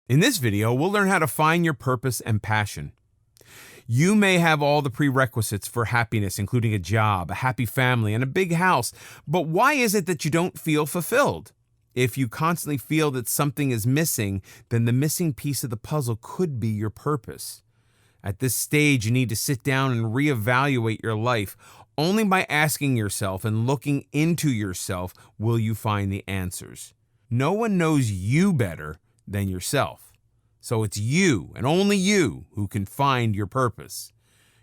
In this video, we'll learn how to find your purpose and passion. You may have all the prerequisites for happiness, including a job, a happy family, and a big house, but why is it that you don't feel fulfilled? If you constantly feel that something is missing, then the missing piece of the puzzle could be your purpose. At this stage, you need to sit down and reevaluate your life. Only by asking yourself and looking into yourself will you find the answers. No one knows you better than yourself. So it's you and only you who can find your purpose.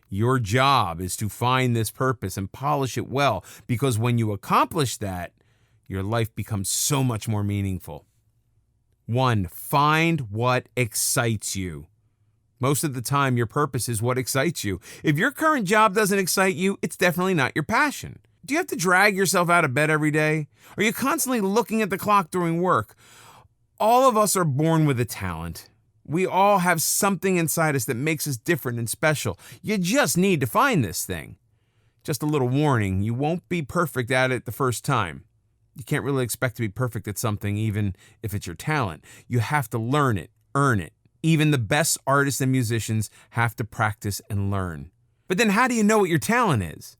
Your job is to find this purpose and polish it well, because when you accomplish that, your life becomes so much more meaningful. 1. Find what excites you. Most of the time, your purpose is what excites you. If your current job doesn't excite you, it's definitely not your passion. Do you have to drag yourself out of bed every day? Are you constantly looking at the clock during work? All of us are born with a talent. We all have something inside us that makes us different and special. You just need to find this thing. Just a little warning, you won't be perfect at it the first time. You can't really expect to be perfect at something, even if it's your talent. You have to learn it, earn it. Even the best artists and musicians have to practice and learn. But then how do you know what your talent is?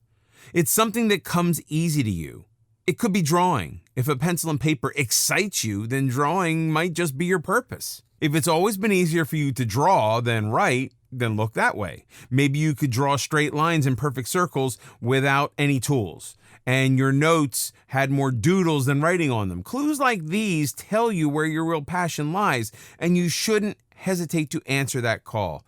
It's something that comes easy to you. It could be drawing. If a pencil and paper excites you, then drawing might just be your purpose. If it's always been easier for you to draw than write, then look that way. Maybe you could draw straight lines and perfect circles without any tools, and your notes had more doodles than writing on them. Clues like these tell you where your real passion lies, and you shouldn't hesitate to answer that call.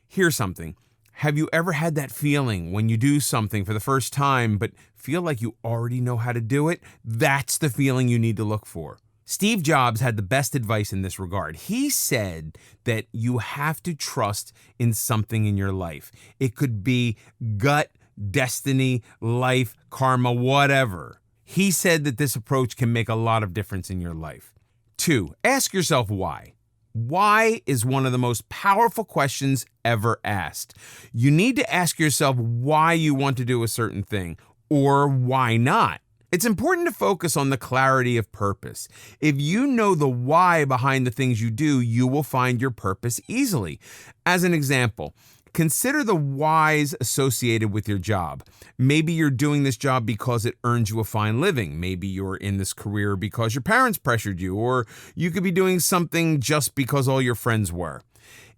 Here's something. Have you ever had that feeling when you do something for the first time, but feel like you already know how to do it? That's the feeling you need to look for. Steve Jobs had the best advice in this regard. He said that you have to trust in something in your life. It could be gut, destiny, life, karma, whatever. He said that this approach can make a lot of difference in your life. 2, ask yourself why. Why is one of the most powerful questions ever asked. You need to ask yourself why you want to do a certain thing, or why not. It's important to focus on the clarity of purpose. If you know the why behind the things you do, you will find your purpose easily. As an example, consider the whys associated with your job. Maybe you're doing this job because it earns you a fine living. Maybe you're in this career because your parents pressured you, or you could be doing something just because all your friends were.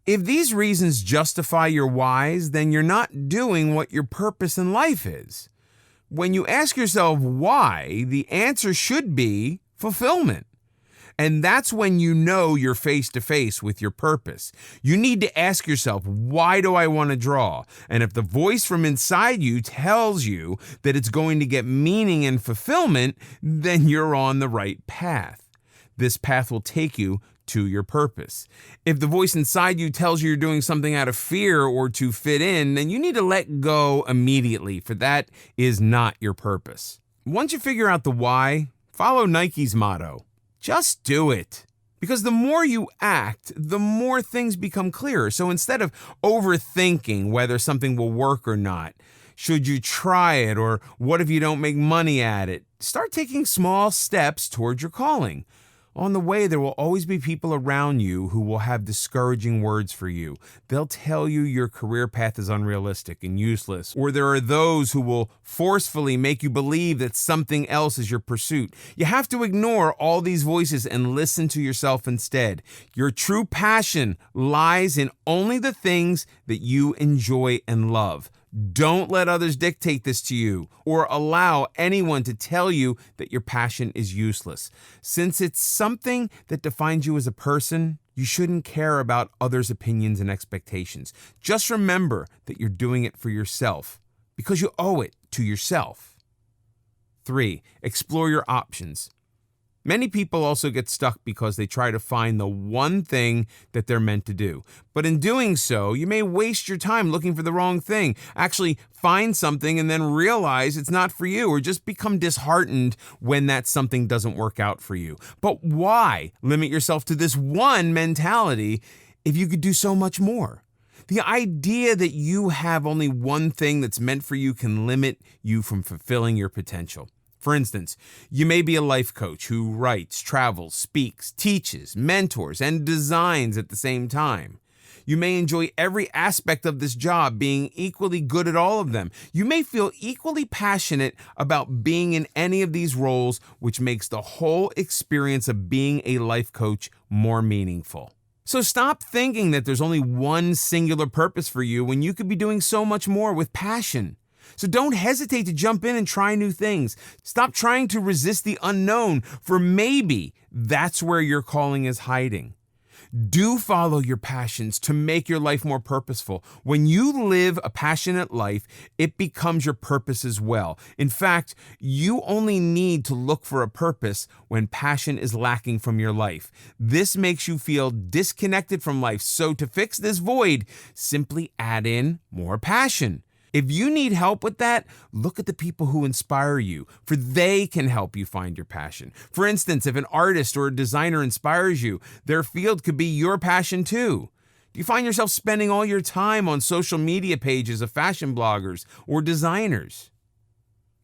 If these reasons justify your whys, then you're not doing what your purpose in life is. When you ask yourself why, the answer should be fulfillment. And that's when you know you're face to face with your purpose. You need to ask yourself, why do I want to draw? And if the voice from inside you tells you that it's going to get meaning and fulfillment, then you're on the right path. This path will take you to your purpose. If the voice inside you tells you you're doing something out of fear or to fit in, then you need to let go immediately, for that is not your purpose. Once you figure out the why, follow Nike's motto. Just do it. Because the more you act, the more things become clearer. So instead of overthinking whether something will work or not, should you try it, or what if you don't make money at it, start taking small steps towards your calling. On the way, there will always be people around you who will have discouraging words for you. They'll tell you your career path is unrealistic and useless, or there are those who will forcefully make you believe that something else is your pursuit. You have to ignore all these voices and listen to yourself instead. Your true passion lies in only the things that you enjoy and love. Don't let others dictate this to you, or allow anyone to tell you that your passion is useless. Since it's something that defines you as a person, you shouldn't care about others' opinions and expectations. Just remember that you're doing it for yourself, because you owe it to yourself. 3, explore your options. Many people also get stuck because they try to find the one thing that they're meant to do. But in doing so, you may waste your time looking for the wrong thing. Actually, find something and then realize it's not for you, or just become disheartened when that something doesn't work out for you. But why limit yourself to this one mentality if you could do so much more? The idea that you have only one thing that's meant for you can limit you from fulfilling your potential. For instance, you may be a life coach who writes, travels, speaks, teaches, mentors, and designs at the same time. You may enjoy every aspect of this job, being equally good at all of them. You may feel equally passionate about being in any of these roles, which makes the whole experience of being a life coach more meaningful. So stop thinking that there's only one singular purpose for you when you could be doing so much more with passion. So don't hesitate to jump in and try new things. Stop trying to resist the unknown, for maybe that's where your calling is hiding. Do follow your passions to make your life more purposeful. When you live a passionate life, it becomes your purpose as well. In fact, you only need to look for a purpose when passion is lacking from your life. This makes you feel disconnected from life. So to fix this void, simply add in more passion. If you need help with that, look at the people who inspire you, for they can help you find your passion. For instance, if an artist or a designer inspires you, their field could be your passion too. Do you find yourself spending all your time on social media pages of fashion bloggers or designers?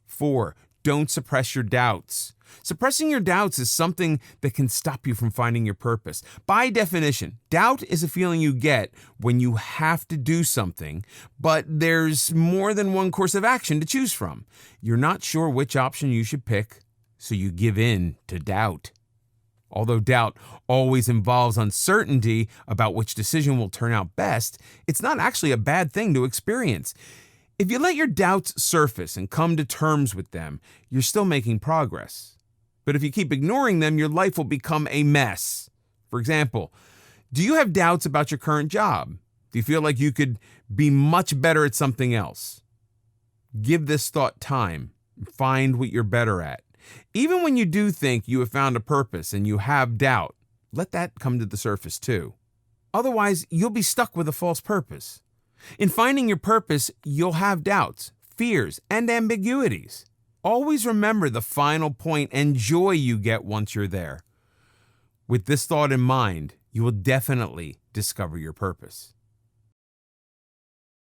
4. Don't suppress your doubts. Suppressing your doubts is something that can stop you from finding your purpose. By definition, doubt is a feeling you get when you have to do something, but there's more than one course of action to choose from. You're not sure which option you should pick, so you give in to doubt. Although doubt always involves uncertainty about which decision will turn out best, it's not actually a bad thing to experience. If you let your doubts surface and come to terms with them, you're still making progress. But if you keep ignoring them, your life will become a mess. For example, do you have doubts about your current job? Do you feel like you could be much better at something else? Give this thought time and find what you're better at. Even when you do think you have found a purpose and you have doubt, let that come to the surface too. Otherwise, you'll be stuck with a false purpose. In finding your purpose, you'll have doubts, fears, and ambiguities. Always remember the final point and joy you get once you're there. With this thought in mind, you will definitely discover your purpose.